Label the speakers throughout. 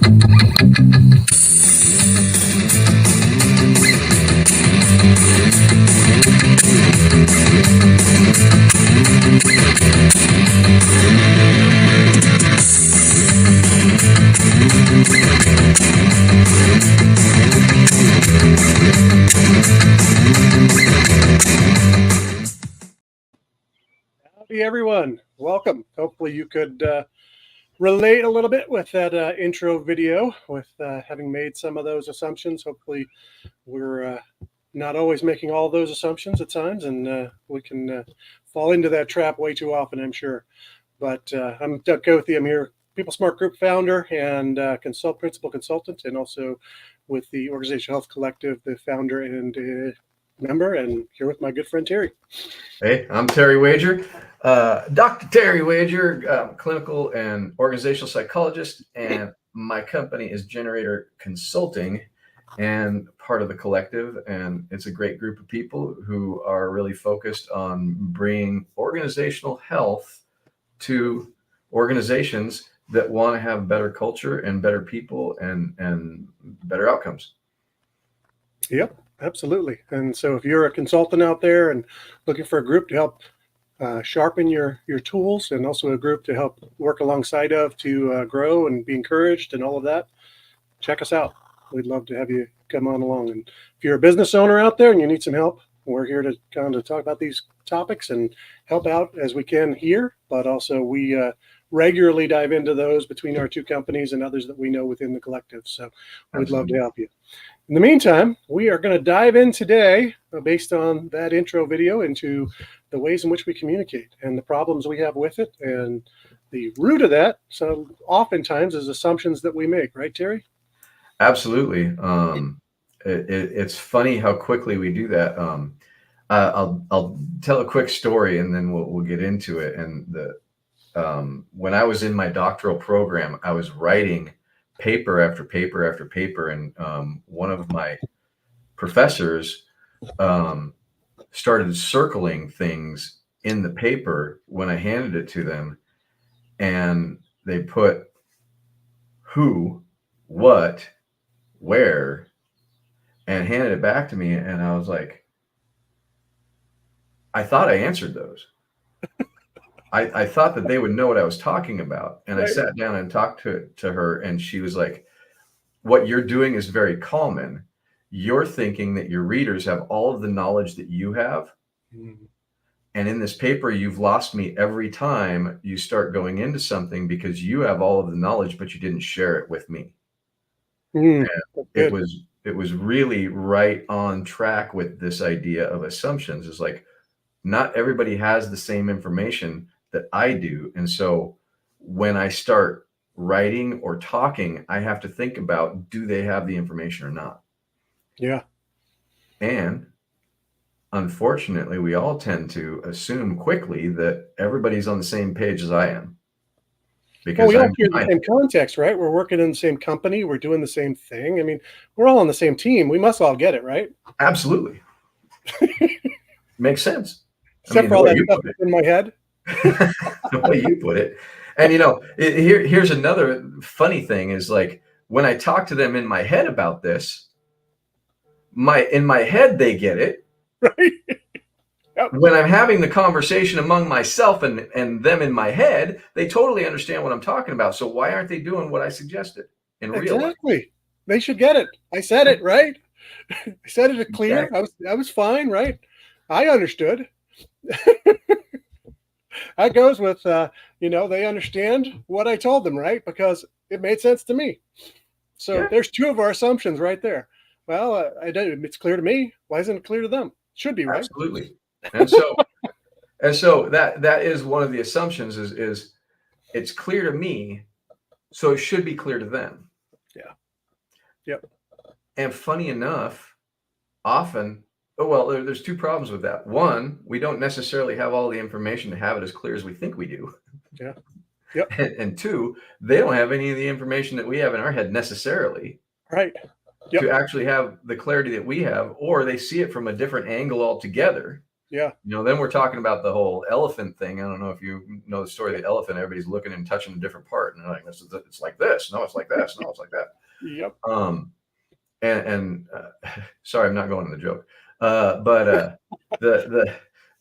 Speaker 1: Howdy, everyone. Welcome. Hopefully you could relate a little bit with that intro video with having made some of those assumptions. Hopefully we're not always making all those assumptions at times, and we can fall into that trap way too often, I'm sure. But I'm Doug Cothey. I'm here, People Smart Group founder and principal consultant, and also with the Organizational Health Collective, the founder and member, and here with my good friend Terry.
Speaker 2: Hey, I'm Terry Wager, Dr. Terry Wager, clinical and organizational psychologist, and my company is Generator Consulting and part of the collective. And it's a great group of people who are really focused on bringing organizational health to organizations that want to have better culture and better people and better outcomes.
Speaker 1: Yep. Absolutely. And so if you're a consultant out there and looking for a group to help sharpen your tools, and also a group to help work alongside of to grow and be encouraged and all of that, check us out. We'd love to have you come on along. And if you're a business owner out there and you need some help, we're here to kind of talk about these topics and help out as we can here. But also we regularly dive into those between our two companies and others that we know within the collective. So we'd love to help you. In the meantime, we are going to dive in today, based on that intro video, into the ways in which we communicate and the problems we have with it, and the root of that. So oftentimes is assumptions that we make, right, Terry?
Speaker 2: Absolutely. It's funny how quickly we do that. I'll tell a quick story and then we'll get into it. And when I was in my doctoral program, I was writing paper after paper after paper, and one of my professors started circling things in the paper when I handed it to them, and they put who, what, where, and handed it back to me, and I was like, I thought I answered those. I thought that they would know what I was talking about. And I sat down and talked to her, and she was like, what you're doing is very common. You're thinking that your readers have all of the knowledge that you have. Mm-hmm. And in this paper, you've lost me every time you start going into something because you have all of the knowledge, but you didn't share it with me. Mm, it was really right on track with this idea of assumptions. It's like, not everybody has the same information that I do. And so when I start writing or talking, I have to think about, do they have the information or not?
Speaker 1: Yeah.
Speaker 2: And unfortunately, we all tend to assume quickly that everybody's on the same page as I am.
Speaker 1: Because we all hear the same context, right? We're working in the same company. We're doing the same thing. I mean, we're all on the same team. We must all get it, right?
Speaker 2: Absolutely. Makes sense.
Speaker 1: Except for all that stuff in my head.
Speaker 2: The way you put it. And here's another funny thing is, like, when I talk to them in my head about this, in my head they get it.
Speaker 1: Right. Yep.
Speaker 2: When I'm having the conversation among myself and them in my head, they totally understand what I'm talking about. So why aren't they doing what I suggested in real life?
Speaker 1: Exactly. They should get it. I said it, right? I said it clear. Exactly. I was fine, right? I understood. That goes with, they understand what I told them, right? Because it made sense to me. So There's two of our assumptions right there. Well, it's clear to me. Why isn't it clear to them? Should be, right?
Speaker 2: Absolutely. And so that is one of the assumptions is it's clear to me, so it should be clear to them.
Speaker 1: Yeah. Yep.
Speaker 2: And funny enough, often, there's two problems with that. One, we don't necessarily have all the information to have it as clear as we think we do.
Speaker 1: Yeah. Yep.
Speaker 2: And two, they don't have any of the information that we have in our head necessarily.
Speaker 1: Right. Yep.
Speaker 2: To actually have the clarity that we have, or they see it from a different angle altogether.
Speaker 1: Yeah.
Speaker 2: Then we're talking about the whole elephant thing. I don't know if you know the story of the elephant. Everybody's looking and touching a different part, and they're like, it's like this. No, it's like this. No, it's like that.
Speaker 1: Yep.
Speaker 2: And sorry, I'm not going to the joke. But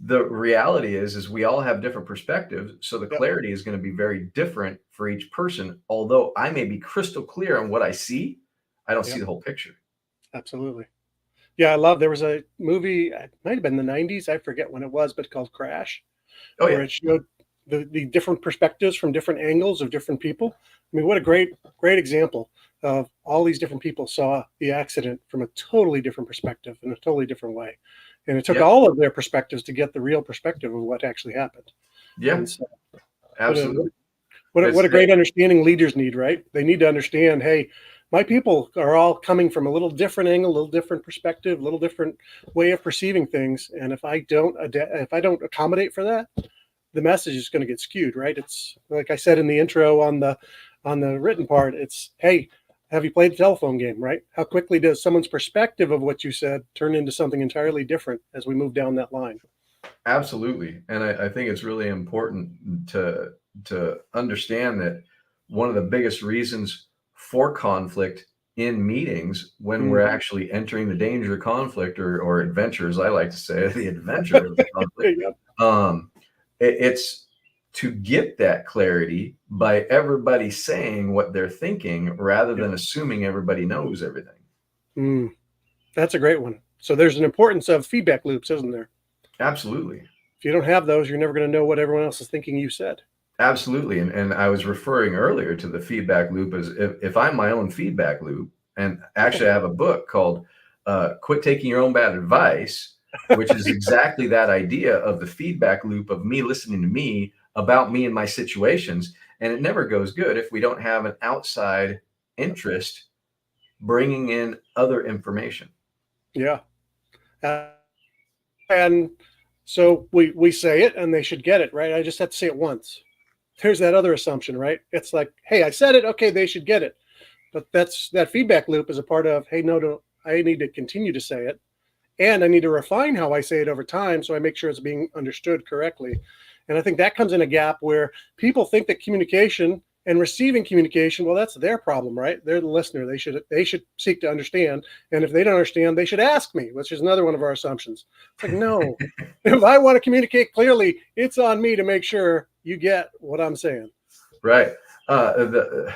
Speaker 2: the reality is we all have different perspectives. So the
Speaker 1: Yep.
Speaker 2: clarity is going to be very different for each person. Although I may be crystal clear on what I see, I don't see the whole picture.
Speaker 1: Absolutely. Yeah, there was a movie, it might have been the 90s, I forget when it was, but called Crash,
Speaker 2: Oh
Speaker 1: where
Speaker 2: yeah.
Speaker 1: it showed the different perspectives from different angles of different people. I mean, what a great example of all these different people saw the accident from a totally different perspective in a totally different way. And it took
Speaker 2: Yep.
Speaker 1: all of their perspectives to get the real perspective of what actually happened.
Speaker 2: Yeah,
Speaker 1: And so
Speaker 2: absolutely.
Speaker 1: what a great understanding leaders need, right? They need to understand, hey, my people are all coming from a little different angle, a little different perspective, a little different way of perceiving things. And if I don't accommodate for that, the message is going to get skewed, right? It's like I said in the intro on the written part. It's, hey, have you played a telephone game, right? How quickly does someone's perspective of what you said turn into something entirely different as we move down that line?
Speaker 2: Absolutely. And I think it's really important to understand that one of the biggest reasons for conflict in meetings when we're actually entering the danger of conflict or adventure, as I like to say, the adventure of the conflict,
Speaker 1: Yep.
Speaker 2: it's to get that clarity by everybody saying what they're thinking rather than assuming everybody knows everything.
Speaker 1: That's a great one. So there's an importance of feedback loops, isn't there?
Speaker 2: Absolutely.
Speaker 1: If you don't have those, you're never going to know what everyone else is thinking you said.
Speaker 2: Absolutely. And I was referring earlier to the feedback loop as if I'm my own feedback loop, and actually I have a book called Quit Taking Your Own Bad Advice, which is exactly that idea of the feedback loop of me listening to me about me and my situations. And it never goes good if we don't have an outside interest bringing in other information.
Speaker 1: Yeah. And so we say it and they should get it, right? I just have to say it once. There's that other assumption, right? It's like, hey, I said it. Okay, they should get it. But that feedback loop is a part of, hey, no, I need to continue to say it. And I need to refine how I say it over time so I make sure it's being understood correctly. And I think that comes in a gap where people think that communication and receiving communication, well, that's their problem, right? They're the listener. They should seek to understand. And if they don't understand, they should ask me, which is another one of our assumptions. It's like, no, if I want to communicate clearly, it's on me to make sure you get what I'm saying.
Speaker 2: Right. I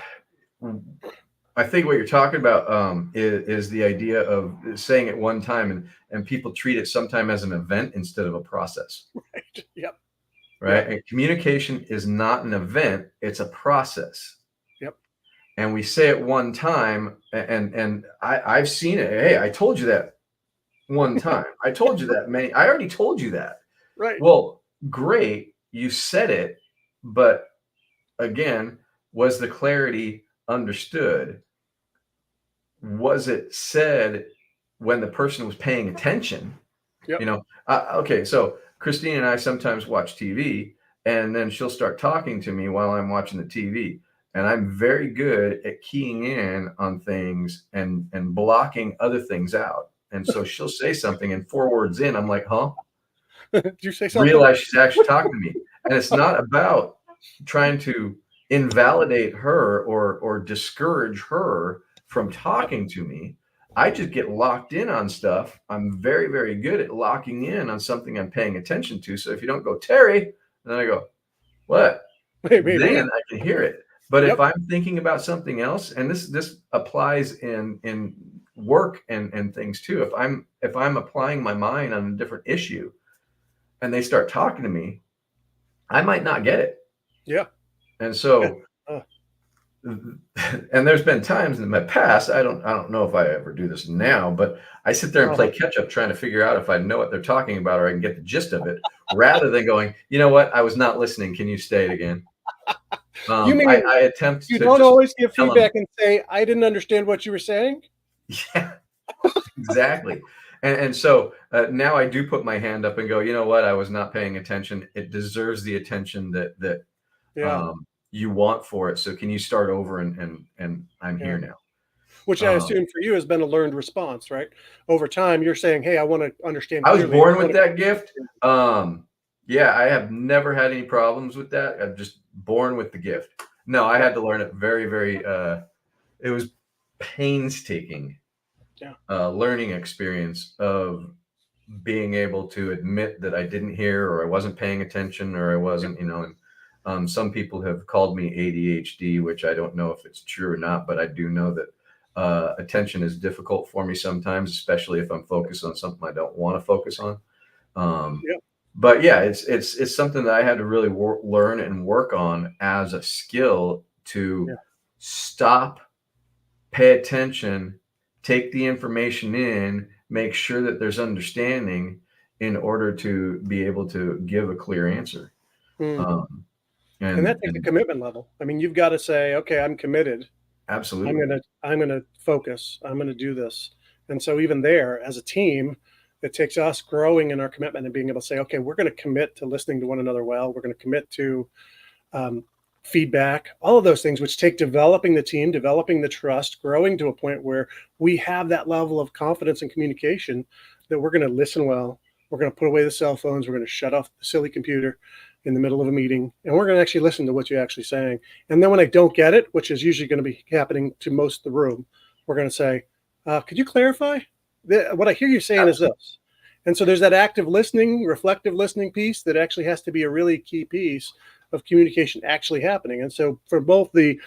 Speaker 2: think what you're talking about is the idea of saying it one time and people treat it sometime as an event instead of a process.
Speaker 1: Right. Yep.
Speaker 2: Right.
Speaker 1: Yep.
Speaker 2: And communication is not an event. It's a process.
Speaker 1: Yep.
Speaker 2: And we say it one time and I've seen it. Hey, I told you that one time. I told you that I already told you that.
Speaker 1: Right.
Speaker 2: Well, great. You said it. But again, was the clarity understood? Was it said when the person was paying attention?
Speaker 1: Yep.
Speaker 2: Okay, so Christine and I sometimes watch TV, and then she'll start talking to me while I'm watching the TV, and I'm very good at keying in on things and blocking other things out. And so she'll say something, and 4 words in, I'm like, huh?
Speaker 1: Did you say something?
Speaker 2: Realize she's actually talking to me, and it's not about trying to invalidate her or discourage her from talking to me. I just get locked in on stuff. I'm very, very good at locking in on something I'm paying attention to. So if you don't go, Terry, and then I go, what?
Speaker 1: Maybe.
Speaker 2: Then I can hear it. But if I'm thinking about something else, and this applies in work and things too. If I'm applying my mind on a different issue and they start talking to me, I might not get it.
Speaker 1: Yeah.
Speaker 2: And so and there's been times in my past, I don't know if I ever do this now, but I sit there and play catch up trying to figure out if I know what they're talking about or I can get the gist of it rather than going, you know what? I was not listening. Can you say it again?
Speaker 1: You mean
Speaker 2: I attempt
Speaker 1: you
Speaker 2: to
Speaker 1: don't
Speaker 2: just
Speaker 1: always give
Speaker 2: tell them,
Speaker 1: feedback and say, I didn't understand what you were saying?
Speaker 2: yeah, exactly. And so now I do put my hand up and go, you know what? I was not paying attention. It deserves the attention that
Speaker 1: Yeah.
Speaker 2: you want for it. So can you start over and I'm here now.
Speaker 1: which I assume for you has been a learned response, right? Over time, you're saying, hey, I want to understand
Speaker 2: I was
Speaker 1: clearly.
Speaker 2: born with that gift. Yeah, I have never had any problems with that. I'm just born with the gift. No, I had to learn it very, very, it was painstaking learning experience of being able to admit that I didn't hear, or I wasn't paying attention, or I wasn't, and some people have called me ADHD, which I don't know if it's true or not, but I do know that attention is difficult for me sometimes, especially if I'm focused on something I don't want to focus on. But yeah, it's something that I had to really learn and work on as a skill to stop, pay attention, take the information in, make sure that there's understanding in order to be able to give a clear answer.
Speaker 1: And that takes a commitment level. I mean, you've got to say, okay, I'm committed.
Speaker 2: Absolutely.
Speaker 1: I'm gonna focus. I'm gonna do this. And so even there, as a team, it takes us growing in our commitment and being able to say, okay, we're going to commit to listening to one another well. We're going to commit to feedback, all of those things, which take developing the team, developing the trust, growing to a point where we have that level of confidence and communication that we're going to listen well. We're going to put away the cell phones. We're going to shut off the silly computer in the middle of a meeting, and we're going to actually listen to what you're actually saying. And then when I don't get it, which is usually going to be happening to most of the room, we're going to say, could you clarify? What I hear you saying is this. And so there's that active listening, reflective listening piece that actually has to be a really key piece of communication actually happening. And so for both the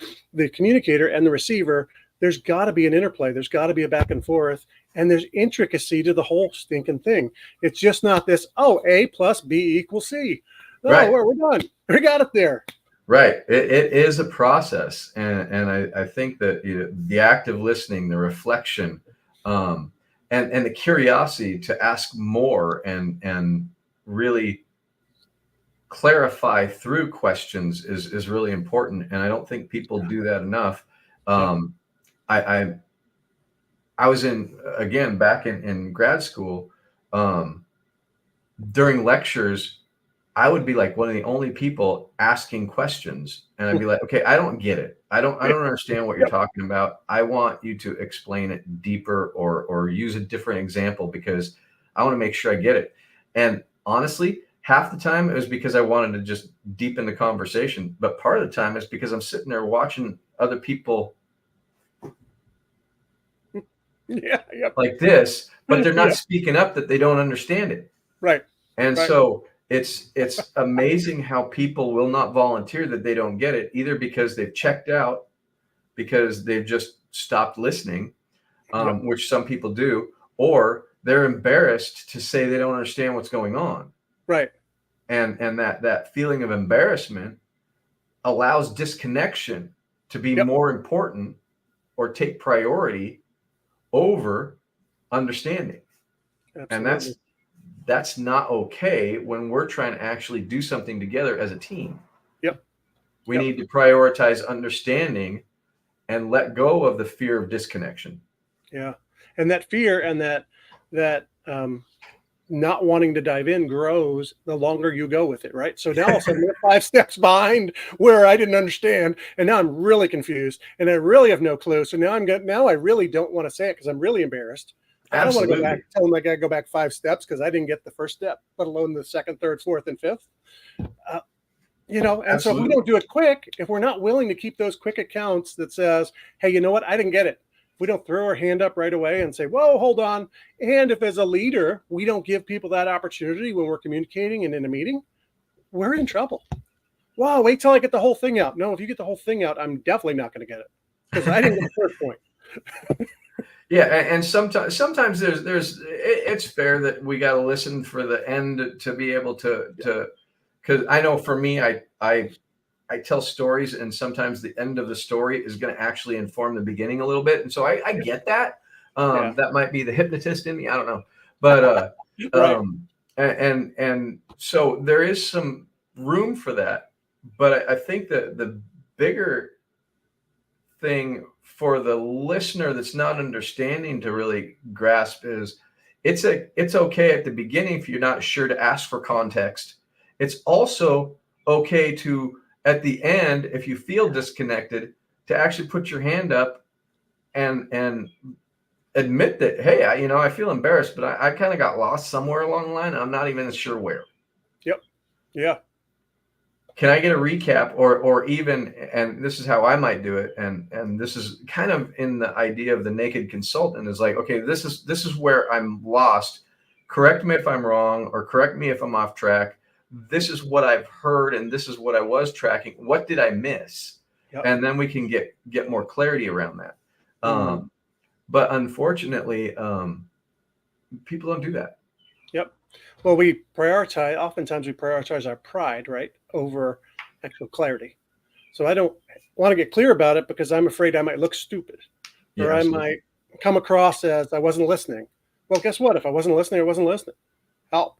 Speaker 1: communicator and the receiver, there's got to be an interplay. There's got to be a back and forth, and there's intricacy to the whole stinking thing. It's just not this, A plus B equals C. No,
Speaker 2: right.
Speaker 1: We're done. We got it there.
Speaker 2: Right. It is a process. And I think that the active listening, the reflection, and the curiosity to ask more and really clarify through questions is really important. And I don't think people do that enough. I was back in grad school, during lectures, I would be like one of the only people asking questions, and I'd be like, okay, I don't get it. I don't understand what you're talking about. I want you to explain it deeper or use a different example because I want to make sure I get it. And honestly, half the time it was because I wanted to just deepen the conversation. But part of the time it's because I'm sitting there watching other people like this, but they're not speaking up that they don't understand it.
Speaker 1: Right.
Speaker 2: And so it's amazing how people will not volunteer that they don't get it, either because they've checked out, because they've just stopped listening, which some people do, or they're embarrassed to say they don't understand what's going on.
Speaker 1: Right.
Speaker 2: And that feeling of embarrassment allows disconnection to be more important or take priority over understanding. Absolutely. And that's not okay when we're trying to actually do something together as a team. We need to prioritize understanding and let go of the fear of disconnection.
Speaker 1: Yeah. And that fear and that not wanting to dive in grows the longer you go with it, right? So now all of a sudden we're 5 steps behind where I didn't understand, and now I'm really confused, and I really have no clue. So now I really don't want to say it because I'm really embarrassed. I don't want to go back, tell them I got to go back 5 steps because I didn't get the first step, let alone the second, third, fourth, and fifth. And so if we don't do it quick, if we're not willing to keep those quick accounts that says, hey, you know what, I didn't get it. If we don't throw our hand up right away and say, whoa, hold on. And if as a leader, we don't give people that opportunity when we're communicating and in a meeting, we're in trouble. Wow, wait till I get the whole thing out. No, if you get the whole thing out, I'm definitely not going to get it because I didn't get the first point.
Speaker 2: Yeah, and sometimes there's it's fair that we got to listen for the end to be able to because I know for me I tell stories, and sometimes the end of the story is going to actually inform the beginning a little bit, and so I get that. That might be the hypnotist in me, I don't know, but and so there is some room for that, but I think that the bigger thing for the listener that's not understanding to really grasp is it's okay at the beginning if you're not sure to ask for context. It's also okay to, at the end, if you feel disconnected, to actually put your hand up and admit that, hey, I feel embarrassed, but I kind of got lost somewhere along the line. I'm not even sure where.
Speaker 1: Yep. Yeah.
Speaker 2: Can I get a recap, or even, and this is how I might do it, and this is kind of in the idea of the naked consultant, is like, okay, this is where I'm lost. Correct me if I'm wrong, or correct me if I'm off track. This is what I've heard, and this is what I was tracking. What did I miss?
Speaker 1: Yep.
Speaker 2: And then we can get more clarity around that. But unfortunately, people don't do that.
Speaker 1: Yep. Well, oftentimes we prioritize our pride, right, over actual clarity. So I don't want to get clear about it because I'm afraid I might look stupid, or I might come across as I wasn't listening. Well, guess what? If I wasn't listening, I wasn't listening. Help.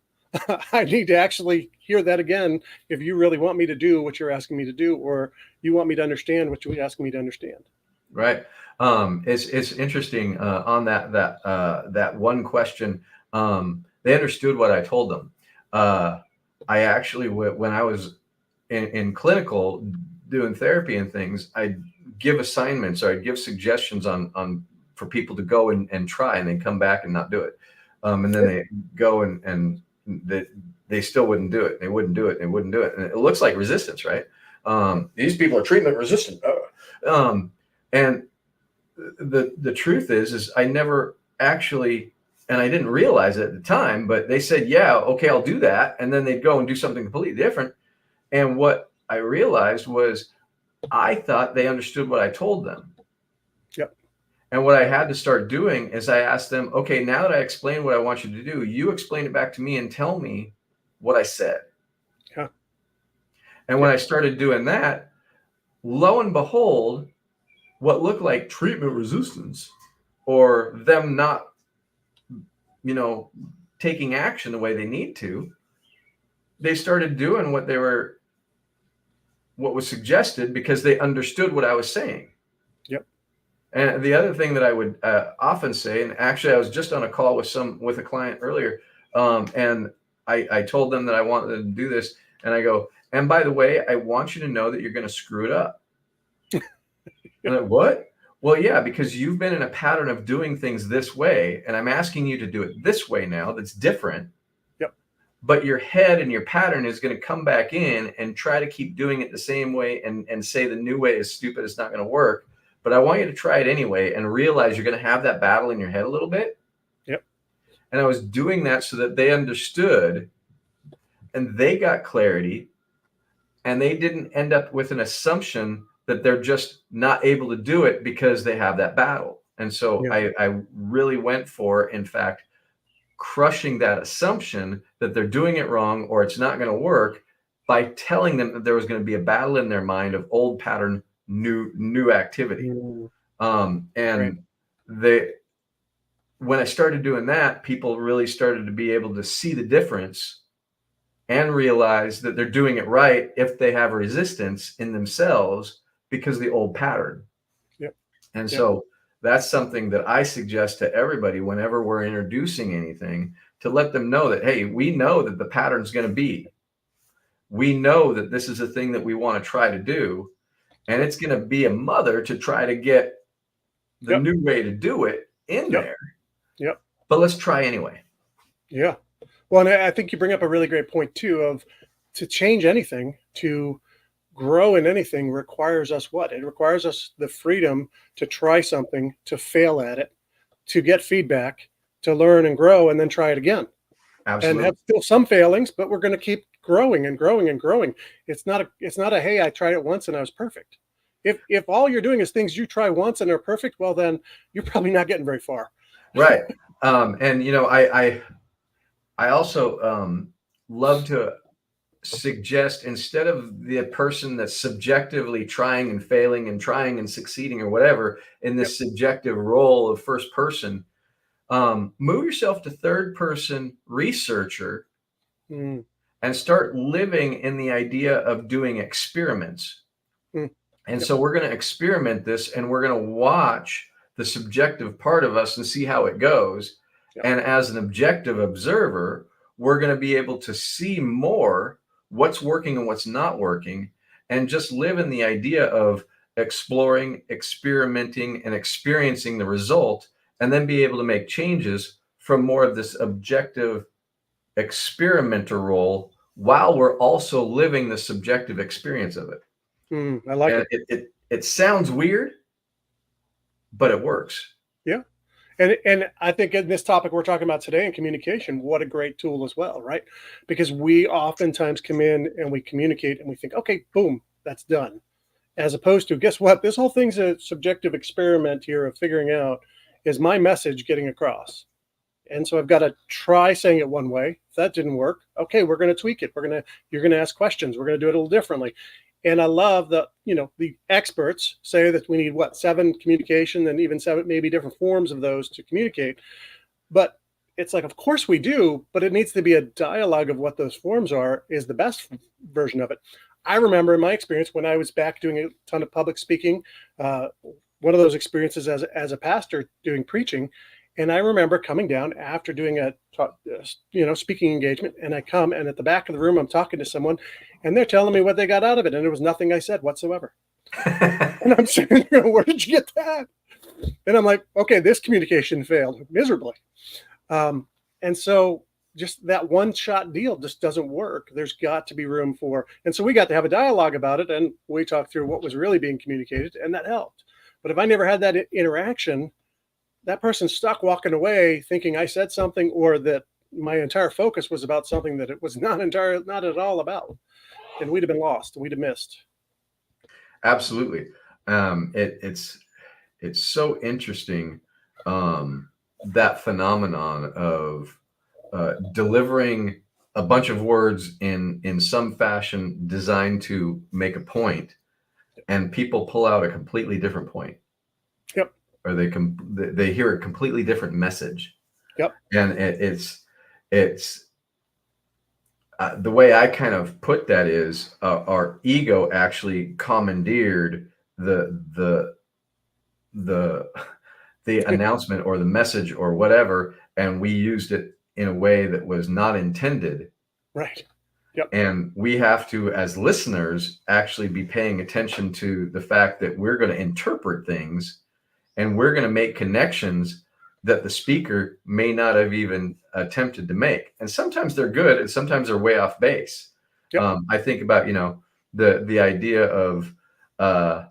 Speaker 1: I need to actually hear that again if you really want me to do what you're asking me to do, or you want me to understand what you're asking me to understand.
Speaker 2: Right. It's interesting on that one question. They understood what I told them. I actually, when I was in clinical doing therapy and things, I'd give assignments, or I'd give suggestions on for people to go and try, and then come back and not do it. And then they go and they still wouldn't do it. They wouldn't do it. They wouldn't do it. And it looks like resistance, right? These people are treatment resistant. And the truth is I never actually, and I didn't realize it at the time, but they said, yeah, okay, I'll do that. And then they'd go and do something completely different. And what I realized was I thought they understood what I told them.
Speaker 1: Yep.
Speaker 2: And what I had to start doing is I asked them, okay, now that I explained what I want you to do, you explain it back to me and tell me what I said.
Speaker 1: Yeah.
Speaker 2: And when I started doing that, lo and behold, what looked like treatment resistance, or them not, taking action the way they need to, they started doing what was suggested because they understood what I was saying.
Speaker 1: Yep.
Speaker 2: And the other thing that I would often say, and actually I was just on a call with a client earlier, and I told them that I wanted to do this, and I go, and by the way, I want you to know that you're going to screw it up. And like, what? Well, yeah, because you've been in a pattern of doing things this way, and I'm asking you to do it this way now that's different.
Speaker 1: Yep.
Speaker 2: But your head and your pattern is going to come back in and try to keep doing it the same way and say the new way is stupid, it's not going to work. But I want you to try it anyway and realize you're going to have that battle in your head a little bit.
Speaker 1: Yep.
Speaker 2: And I was doing that so that they understood and they got clarity, and they didn't end up with an assumption that they're just not able to do it because they have that battle. And so I really went for, in fact, crushing that assumption that they're doing it wrong or it's not going to work by telling them that there was going to be a battle in their mind of old pattern, new activity. And when I started doing that, people really started to be able to see the difference and realize that they're doing it right if they have resistance in themselves because of the old pattern.
Speaker 1: Yep.
Speaker 2: And so that's something that I suggest to everybody whenever we're introducing anything, to let them know that, hey, we know that the pattern's going to be. We know that this is a thing that we want to try to do, and it's going to be a mother to try to get the new way to do it in there.
Speaker 1: Yep.
Speaker 2: But let's try anyway.
Speaker 1: Yeah. Well, and I think you bring up a really great point too, of to change anything, to grow in anything requires us what? It requires us the freedom to try something, to fail at it, to get feedback, to learn and grow, and then try it again.
Speaker 2: Absolutely.
Speaker 1: And have still some failings, but we're going to keep growing and growing and growing. It's not a hey, I tried it once and I was perfect. If all you're doing is things you try once and are perfect, well, then you're probably not getting very far.
Speaker 2: Right. And I also love to suggest, instead of the person that's subjectively trying and failing and trying and succeeding or whatever in this subjective role of first person, move yourself to third person researcher and start living in the idea of doing experiments. And so we're going to experiment this, and we're going to watch the subjective part of us and see how it goes. And as an objective observer, we're going to be able to see more what's working and what's not working, and just live in the idea of exploring, experimenting, and experiencing the result, and then be able to make changes from more of this objective experimenter role while we're also living the subjective experience of it.
Speaker 1: I like
Speaker 2: and it sounds weird, but it works.
Speaker 1: Yeah. And I think in this topic we're talking about today in communication, what a great tool as well, right? Because we oftentimes come in and we communicate and we think, okay, boom, that's done. As opposed to, guess what? This whole thing's a subjective experiment here of figuring out, is my message getting across? And so I've got to try saying it one way. If that didn't work, okay, we're going to tweak it. You're going to ask questions. We're going to do it a little differently. And I love that, the experts say that we need 7 communication and even 7, maybe different forms of those to communicate. But it's like, of course we do, but it needs to be a dialogue of what those forms are is the best version of it. I remember in my experience when I was back doing a ton of public speaking, one of those experiences as a pastor doing preaching. And I remember coming down after doing a speaking engagement, and I come, and at the back of the room, I'm talking to someone, and they're telling me what they got out of it, and there was nothing I said whatsoever. And I'm saying, where did you get that? And I'm like, okay, this communication failed miserably. And so just that one-shot deal just doesn't work. There's got to be room for, and so we got to have a dialogue about it, and we talked through what was really being communicated, and that helped. But if I never had that interaction, that person's stuck walking away thinking I said something, or that my entire focus was about something that it was not at all about. And we'd have been lost. We'd have missed.
Speaker 2: Absolutely. It's so interesting, that phenomenon of delivering a bunch of words in some fashion designed to make a point, and people pull out a completely different point.
Speaker 1: Yep.
Speaker 2: Or they hear a completely different message.
Speaker 1: Yep.
Speaker 2: And it's the way I kind of put that is our ego actually commandeered the announcement or the message or whatever, and we used it in a way that was not intended.
Speaker 1: Right. Yep.
Speaker 2: And we have to, as listeners, actually be paying attention to the fact that we're going to interpret things, and we're going to make connections that the speaker may not have even attempted to make. And sometimes they're good, and sometimes they're way off base. Yep. I think about, the idea of the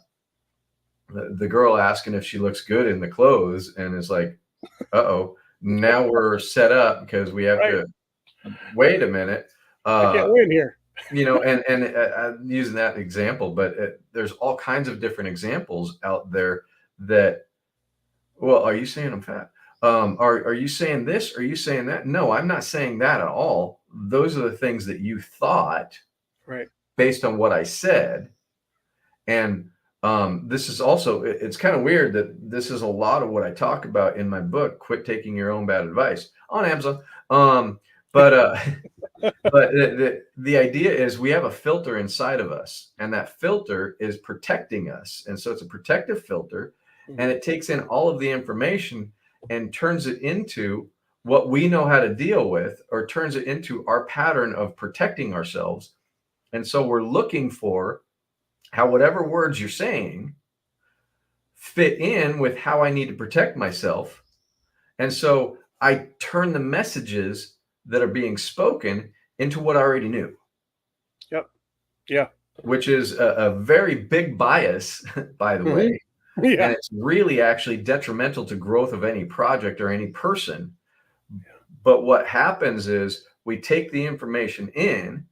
Speaker 2: girl asking if she looks good in the clothes, and it's like, uh-oh, now we're set up because we have to wait a minute.
Speaker 1: I can't win here.
Speaker 2: And I'm using that example, but there's all kinds of different examples out there that, well, are you saying I'm fat? Are you saying this? Are you saying that? No, I'm not saying that at all. Those are the things that you thought,
Speaker 1: right,
Speaker 2: based on what I said. And this is also, it's kind of weird that this is a lot of what I talk about in my book, Quit Taking Your Own Bad Advice, on Amazon. But the idea is we have a filter inside of us, and that filter is protecting us. And so it's a protective filter, and it takes in all of the information and turns it into what we know how to deal with, or turns it into our pattern of protecting ourselves. And so we're looking for how whatever words you're saying fit in with how I need to protect myself. And so I turn the messages that are being spoken into what I already knew.
Speaker 1: Yep. Yeah.
Speaker 2: Which is a very big bias, by the way. Yeah. And it's really actually detrimental to growth of any project or any person. Yeah. But what happens is we take the information in,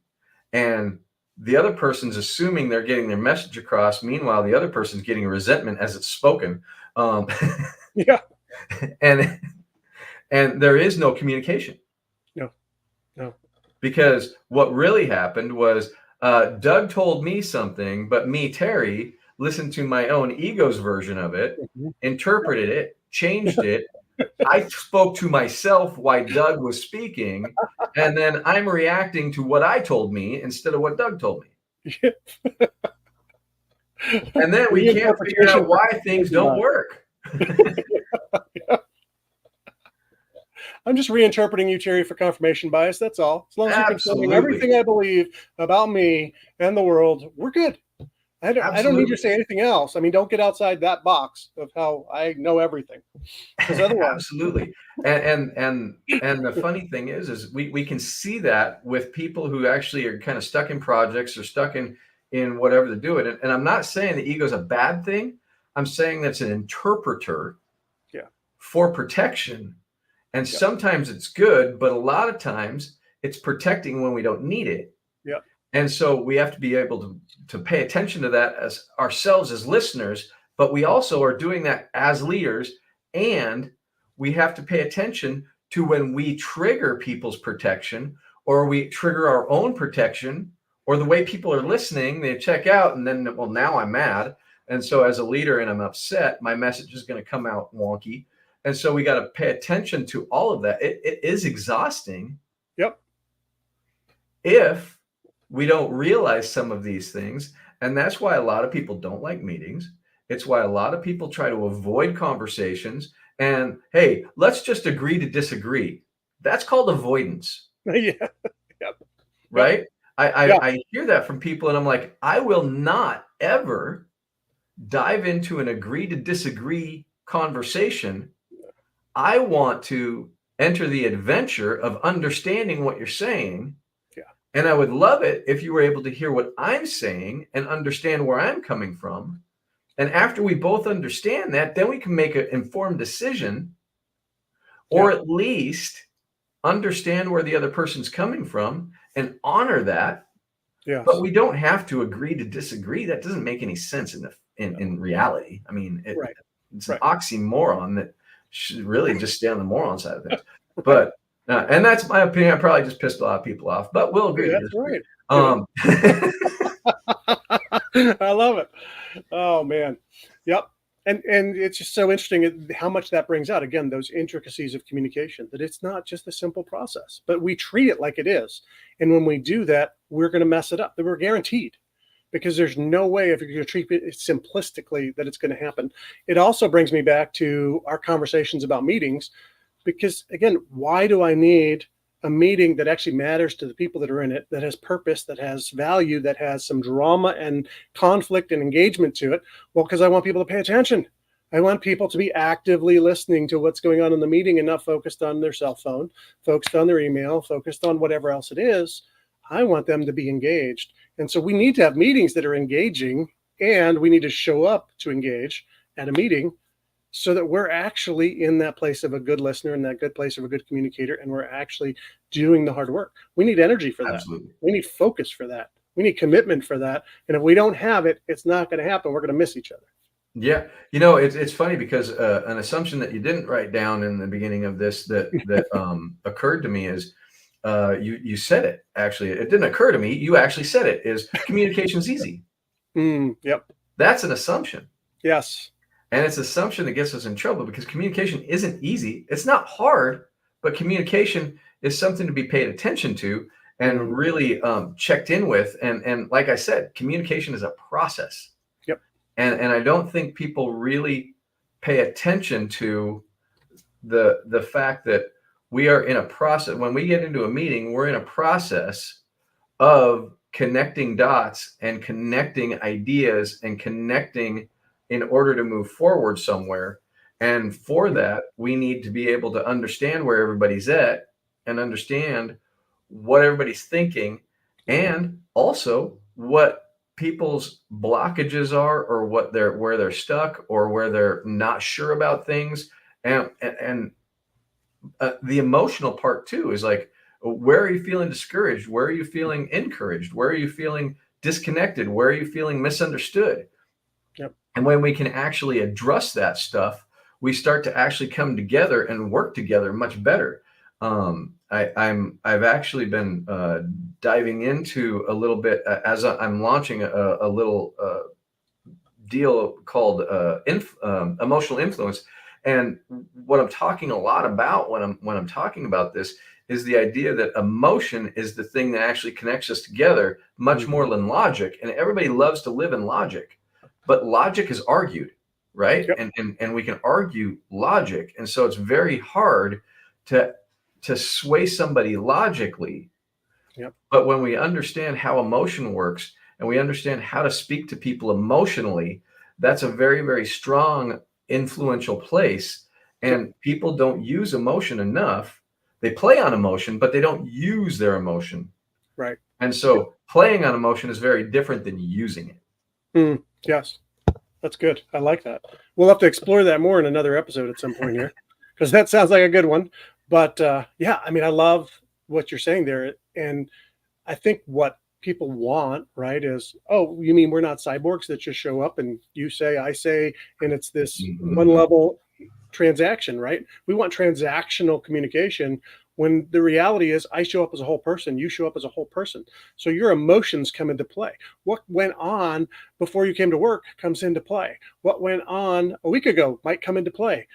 Speaker 2: and the other person's assuming they're getting their message across. Meanwhile, the other person's getting a resentment as it's spoken. Yeah. And there is no communication.
Speaker 1: No.
Speaker 2: Because what really happened was Doug told me something, but me, Terry, listened to my own ego's version of it, interpreted it, changed it. I spoke to myself while Doug was speaking, and then I'm reacting to what I told me instead of what Doug told me. And then we can't figure out why things don't work.
Speaker 1: I'm just reinterpreting you, Terry, for confirmation bias. That's all. As long as you're confirming everything I believe about me and the world, we're good. I don't need
Speaker 2: Absolutely.
Speaker 1: you to say anything else. I mean, don't get outside that box of how I know everything, because otherwise,
Speaker 2: Absolutely. And the funny thing is we can see that with people who actually are kind of stuck in projects or stuck in whatever they're doing. And I'm not saying that ego is a bad thing. I'm saying that's an interpreter
Speaker 1: yeah,
Speaker 2: for protection. And
Speaker 1: yeah,
Speaker 2: sometimes it's good, but a lot of times it's protecting when we don't need it.
Speaker 1: yeah,
Speaker 2: And so we have to be able to pay attention to that as ourselves as listeners, but we also are doing that as leaders. And we have to pay attention to when we trigger people's protection or we trigger our own protection or the way people are listening, they check out and then, well, now I'm mad. And so as a leader and I'm upset, my message is going to come out wonky. And so we got to pay attention to all of that. It is exhausting.
Speaker 1: yep,
Speaker 2: If we don't realize some of these things. And that's why a lot of people don't like meetings. It's why a lot of people try to avoid conversations. And hey, let's just agree to disagree. That's called avoidance,
Speaker 1: yeah, yep,
Speaker 2: right?
Speaker 1: yeah,
Speaker 2: I hear that from people, and I'm like, I will not ever dive into an agree to disagree conversation. I want to enter the adventure of understanding what you're saying.
Speaker 1: yeah,
Speaker 2: And I would love it if you were able to hear what I'm saying and understand where I'm coming from. And after we both understand that, then we can make an informed decision, or
Speaker 1: yeah,
Speaker 2: at least understand where the other person's coming from and honor that. But
Speaker 1: yes,
Speaker 2: we don't have to agree to disagree. That doesn't make any sense in reality. I mean,
Speaker 1: right,
Speaker 2: it's an
Speaker 1: right,
Speaker 2: oxymoron that should really just stay on the moron side of things.
Speaker 1: right.
Speaker 2: But and that's my opinion. I probably just pissed a lot of people off, but we'll
Speaker 1: Hey,
Speaker 2: agree to
Speaker 1: that's
Speaker 2: disagree.
Speaker 1: right. You know,
Speaker 2: Um,
Speaker 1: I love it. Oh man, yep. And it's just so interesting how much that brings out again those intricacies of communication. That it's not just a simple process, but we treat it like it is. And when we do that, we're going to mess it up. That we're guaranteed, because there's no way if you're going to treat it simplistically that it's going to happen. It also brings me back to our conversations about meetings, because again, why do I need a meeting that actually matters to the people that are in it, that has purpose, that has value, that has some drama and conflict and engagement to it? Well, because I want people to pay attention. I want people to be actively listening to what's going on in the meeting and not focused on their cell phone, focused on their email, focused on whatever else it is. I want them to be engaged. And so we need to have meetings that are engaging, and we need to show up to engage at a meeting so that we're actually in that place of a good listener and that good place of a good communicator, and we're actually doing the hard work. We need energy for that.
Speaker 2: absolutely.
Speaker 1: We need focus for that. We need commitment for that. And if we don't have it, it's not going to happen. We're going to miss each other.
Speaker 2: Yeah, it's funny because an assumption that you didn't write down in the beginning of this that occurred to me is you said it. Actually, it didn't occur to me. You actually said it. Is communication's easy?
Speaker 1: Yep.
Speaker 2: That's an assumption.
Speaker 1: Yes.
Speaker 2: And it's an assumption that gets us in trouble because communication isn't easy. It's not hard, but communication is something to be paid attention to and really checked in with. And like I said, communication is a process.
Speaker 1: Yep.
Speaker 2: And I don't think people really pay attention to the fact that we are in a process. When we get into a meeting, we're in a process of connecting dots and connecting ideas and connecting in order to move forward somewhere. And for that, we need to be able to understand where everybody's at and understand what everybody's thinking, and also what people's blockages are, or where they're stuck, or where they're not sure about things. And the emotional part too is like, where are you feeling discouraged? Where are you feeling encouraged? Where are you feeling disconnected? Where are you feeling misunderstood?
Speaker 1: Yep.
Speaker 2: And when we can actually address that stuff, we start to actually come together and work together much better. I've actually been diving into a little bit as I'm launching a little deal called emotional influence. And what I'm talking a lot about when I'm talking about this is the idea that emotion is the thing that actually connects us together much more than logic. And everybody loves to live in logic, but logic is argued, right?
Speaker 1: Yep.
Speaker 2: And we can argue logic. And so it's very hard to sway somebody logically.
Speaker 1: Yep.
Speaker 2: But when we understand how emotion works and we understand how to speak to people emotionally, that's a very, very strong, influential place. And people don't use emotion enough. They play on emotion, but they don't use their emotion.
Speaker 1: Right.
Speaker 2: And so playing on emotion is very different than using it.
Speaker 1: Yes. That's good. I like that. We'll have to explore that more in another episode at some point here, because that sounds like a good one. But yeah, I mean, I love what you're saying there. And I think what people want, right, is, oh, you mean we're not cyborgs that just show up and you say, I say, and it's this one level transaction, right? We want transactional communication when the reality is I show up as a whole person, you show up as a whole person. So your emotions come into play. What went on before you came to work comes into play. What went on a week ago might come into play.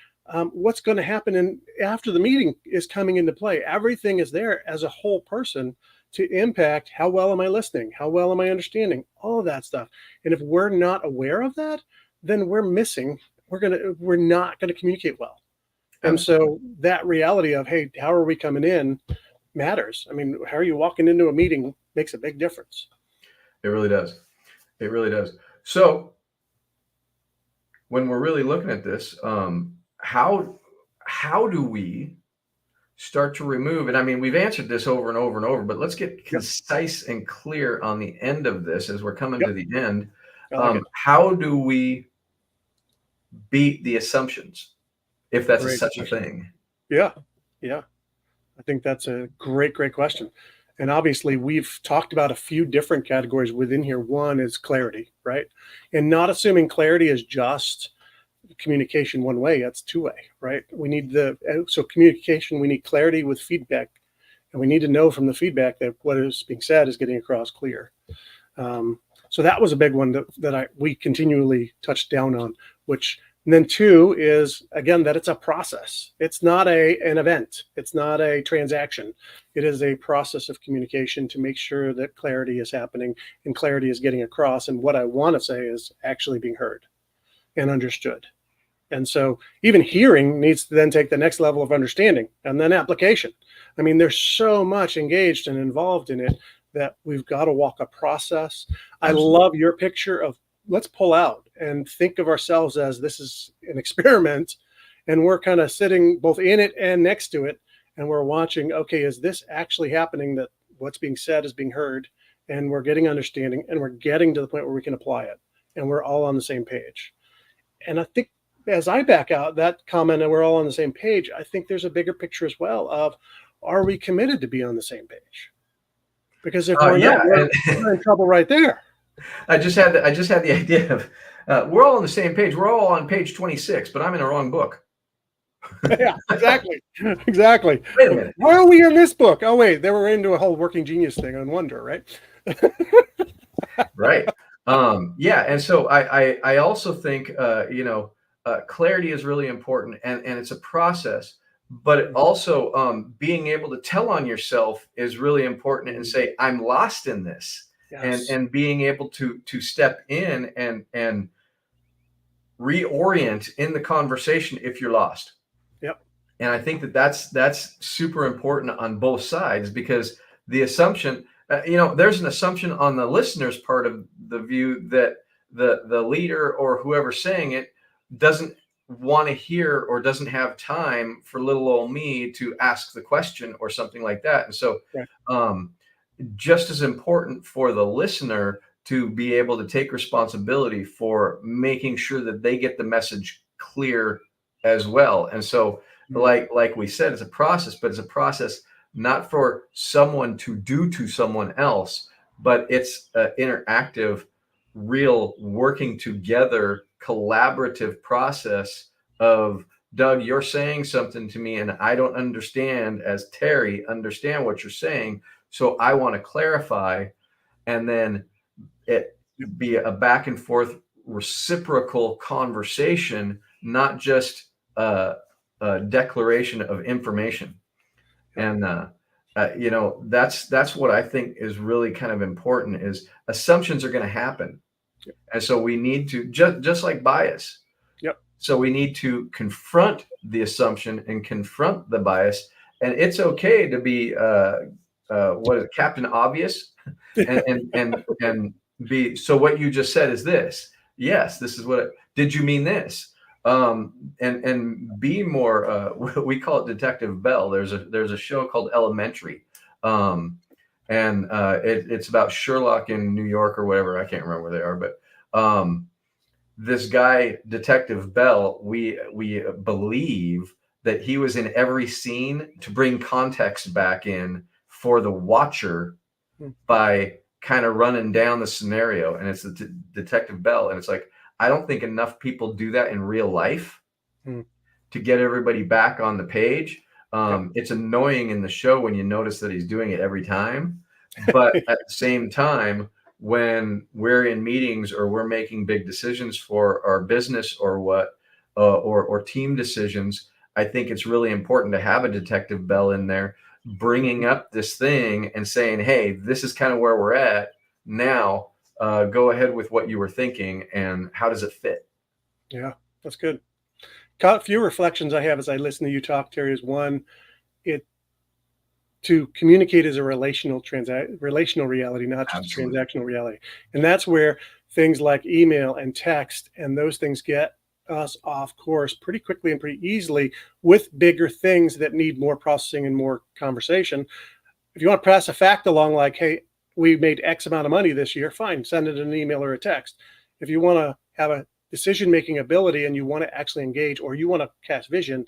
Speaker 1: What's going to happen after the meeting is coming into play. Everything is there as a whole person to impact how well am I listening? How well am I understanding? All of that stuff. And if we're not aware of that, then we're missing. We're not going to communicate well. And so that reality of, hey, how are we coming in matters. I mean, how are you walking into a meeting makes a big difference.
Speaker 2: It really does. It really does. So when we're really looking at this, how do we start to remove, and I mean, we've answered this over and over and over, but let's get concise and clear on the end of this as we're coming to the end. How do we beat the assumptions, if that's such a thing?
Speaker 1: Yeah. I think that's a great question. And obviously we've talked about a few different categories within here. One is clarity, right? And not assuming clarity is just communication one way, that's two-way, right? We need so communication, we need clarity with feedback, and we need to know from the feedback that what is being said is getting across clear. So that was a big one that we continually touched down on, and then two is, again, that it's a process. It's not an event. It's not a transaction. It is a process of communication to make sure that clarity is happening and clarity is getting across. And what I want to say is actually being heard and understood. And so even hearing needs to then take the next level of understanding and then application. I mean, there's so much engaged and involved in it that we've got to walk a process. I love your picture of, let's pull out and think of ourselves as this is an experiment, and we're kind of sitting both in it and next to it, and we're watching, okay, is this actually happening, that what's being said is being heard, and we're getting understanding, and we're getting to the point where we can apply it, and we're all on the same page. And I think as I back out that comment and we're all on the same page, I think there's a bigger picture as well of, are we committed to be on the same page? Because if we're not, we're in trouble right there.
Speaker 2: I just had the idea of we're all on the same page. We're all on page 26, but I'm in the wrong book.
Speaker 1: Yeah, exactly.
Speaker 2: Wait a minute.
Speaker 1: Why are we in this book? Oh wait, they were into a whole working genius thing on Wonder, right?
Speaker 2: Right. Yeah, and so I also think clarity is really important, and it's a process. But it also being able to tell on yourself is really important, and say, I'm lost in this. Yes. And being able to step in and reorient in the conversation if you're lost.
Speaker 1: Yep.
Speaker 2: And I think that's super important on both sides, because the assumption, there's an assumption on the listener's part of the view that the leader or whoever's saying it doesn't want to hear or doesn't have time for little old me to ask the question or something like that. And so just as important for the listener to be able to take responsibility for making sure that they get the message clear as well. And so like we said, it's a process, but it's a process not for someone to do to someone else, but it's an interactive, real working together, collaborative process of, Doug, you're saying something to me and I don't understand, as Terry, understand what you're saying. So I want to clarify, and then it be a back and forth reciprocal conversation, not just a declaration of information. And that's what I think is really kind of important, is assumptions are going to happen. And so we need to, just like bias. So we need to confront the assumption and confront the bias. And it's okay to be Captain Obvious and be, so what you just said is this. Yes, this is did you mean this? And be more, we call it Detective Bell. There's a show called Elementary. And it's about Sherlock in New York or whatever. I can't remember where they are, but this guy, Detective Bell, we believe that he was in every scene to bring context back in for the watcher by kind of running down the scenario. And it's the Detective Bell. And it's like, I don't think enough people do that in real life to get everybody back on the page. It's annoying in the show when you notice that he's doing it every time. But at the same time, when we're in meetings or we're making big decisions for our business or or team decisions, I think it's really important to have a Detective Bell in there, bringing up this thing and saying, hey, this is kind of where we're at now. Go ahead with what you were thinking and how does it fit?
Speaker 1: Yeah, that's good. A few reflections I have as I listen to you talk, Terry, is one, to communicate is a relational reality, not just
Speaker 2: Absolutely.
Speaker 1: a transactional reality. And that's where things like email and text and those things get us off course pretty quickly and pretty easily with bigger things that need more processing and more conversation. If you want to pass a fact along like, hey, we made X amount of money this year, fine, send it an email or a text. If you want to have a decision-making ability and you want to actually engage or you want to cast vision,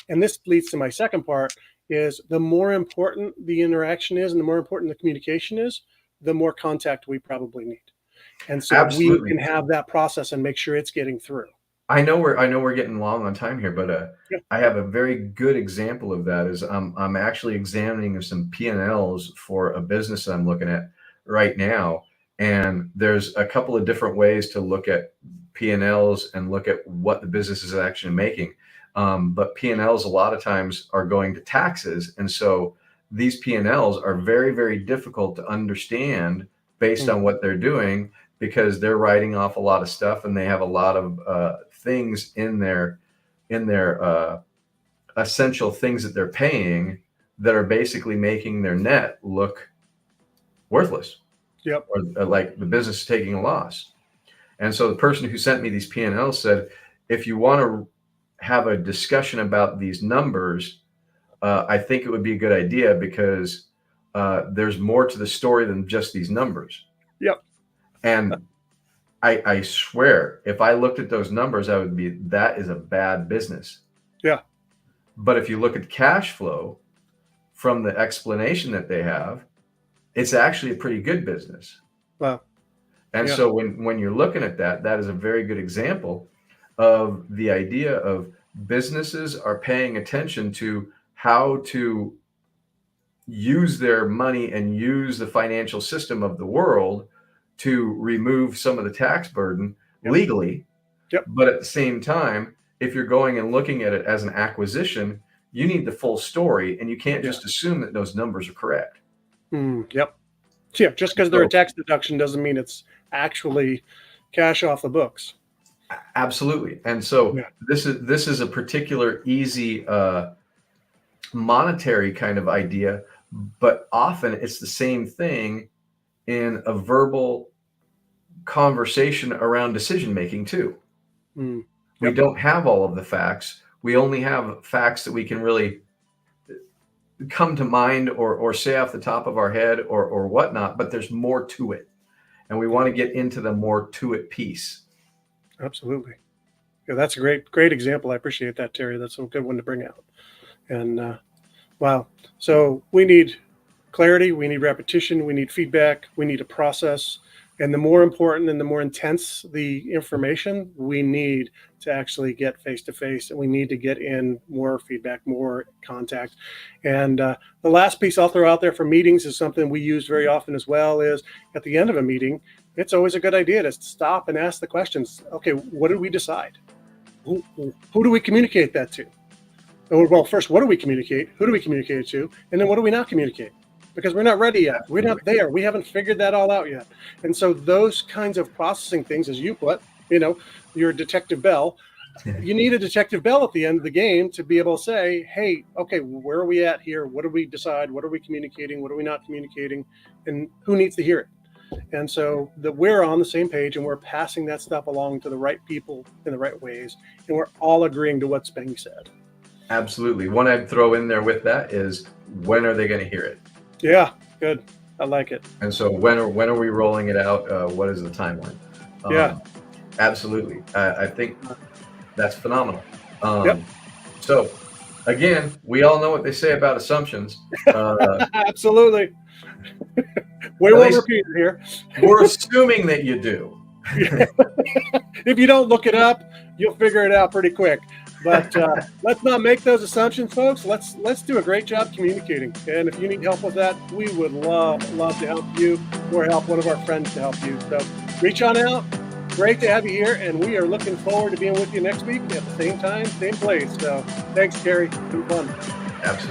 Speaker 1: and this leads to my second part, is the more important the interaction is and the more important the communication is, the more contact we probably need. And so we
Speaker 2: Absolutely.
Speaker 1: can have that process and make sure it's getting through.
Speaker 2: I know we're getting long on time here, but
Speaker 1: Yeah.
Speaker 2: I have a very good example of that. Is I'm actually examining some P&Ls for a business I'm looking at right now, and there's a couple of different ways to look at P&Ls and look at what the business is actually making. But P&Ls a lot of times are going to taxes, and so these P&Ls are very, very difficult to understand based on what they're doing, because they're writing off a lot of stuff and they have a lot of things in their essential things that they're paying that are basically making their net look worthless.
Speaker 1: Yep.
Speaker 2: Or like the business is taking a loss. And so the person who sent me these P&Ls said, if you want to have a discussion about these numbers, I think it would be a good idea, because there's more to the story than just these numbers.
Speaker 1: Yep.
Speaker 2: And I swear, if I looked at those numbers, I would be, that is a bad business.
Speaker 1: Yeah.
Speaker 2: But if you look at cash flow from the explanation that they have, it's actually a pretty good business.
Speaker 1: Wow.
Speaker 2: And
Speaker 1: Yeah.
Speaker 2: so when you're looking at that, that is a very good example of the idea of businesses are paying attention to how to use their money and use the financial system of the world to remove some of the tax burden legally.
Speaker 1: Yep.
Speaker 2: But at the same time, if you're going and looking at it as an acquisition, you need the full story, and you can't just assume that those numbers are correct.
Speaker 1: Yep. So yeah, just because they're a tax deduction doesn't mean it's actually cash off the books.
Speaker 2: Absolutely. And so this is a particular easy monetary kind of idea, but often it's the same thing in a verbal conversation around decision making too. We don't have all of the facts. We only have facts that we can really come to mind or say off the top of our head or whatnot, but there's more to it. And we want to get into the more to it piece.
Speaker 1: Absolutely. Yeah, that's a great example. I appreciate that, Terry. That's a good one to bring out. And wow. So we need clarity, we need repetition, we need feedback, we need a process. And the more important and the more intense the information, we need to actually get face to face, and we need to get in more feedback, more contact. And the last piece I'll throw out there for meetings is something we use very often as well, is at the end of a meeting, it's always a good idea to stop and ask the questions. Okay, what did we decide? Who do we communicate that to? Well, first, what do we communicate? Who do we communicate it to? And then what do we not communicate? Because we're not ready yet. We're not there. We haven't figured that all out yet. And so those kinds of processing things, as you put, your Detective Bell, you need a Detective Bell at the end of the game to be able to say, hey, okay, where are we at here? What do we decide? What are we communicating? What are we not communicating? And who needs to hear it? And so that we're on the same page and we're passing that stuff along to the right people in the right ways. And we're all agreeing to what's being said.
Speaker 2: Absolutely. One I'd throw in there with that is, when are they going to hear it?
Speaker 1: Yeah, good. I like it.
Speaker 2: And so when are we rolling it out? What is the timeline?
Speaker 1: Yeah.
Speaker 2: Absolutely. I think that's phenomenal.
Speaker 1: Yep.
Speaker 2: So again, we all know what they say about assumptions.
Speaker 1: Absolutely. We won't repeat it here.
Speaker 2: We're assuming that you do.
Speaker 1: If you don't look it up, you'll figure it out pretty quick. But let's not make those assumptions, folks. Let's do a great job communicating. And if you need help with that, we would love to help you or help one of our friends to help you. So reach on out. Great to have you here, and we are looking forward to being with you next week at the same time, same place. So thanks, Terry. It's been fun.
Speaker 2: Absolutely.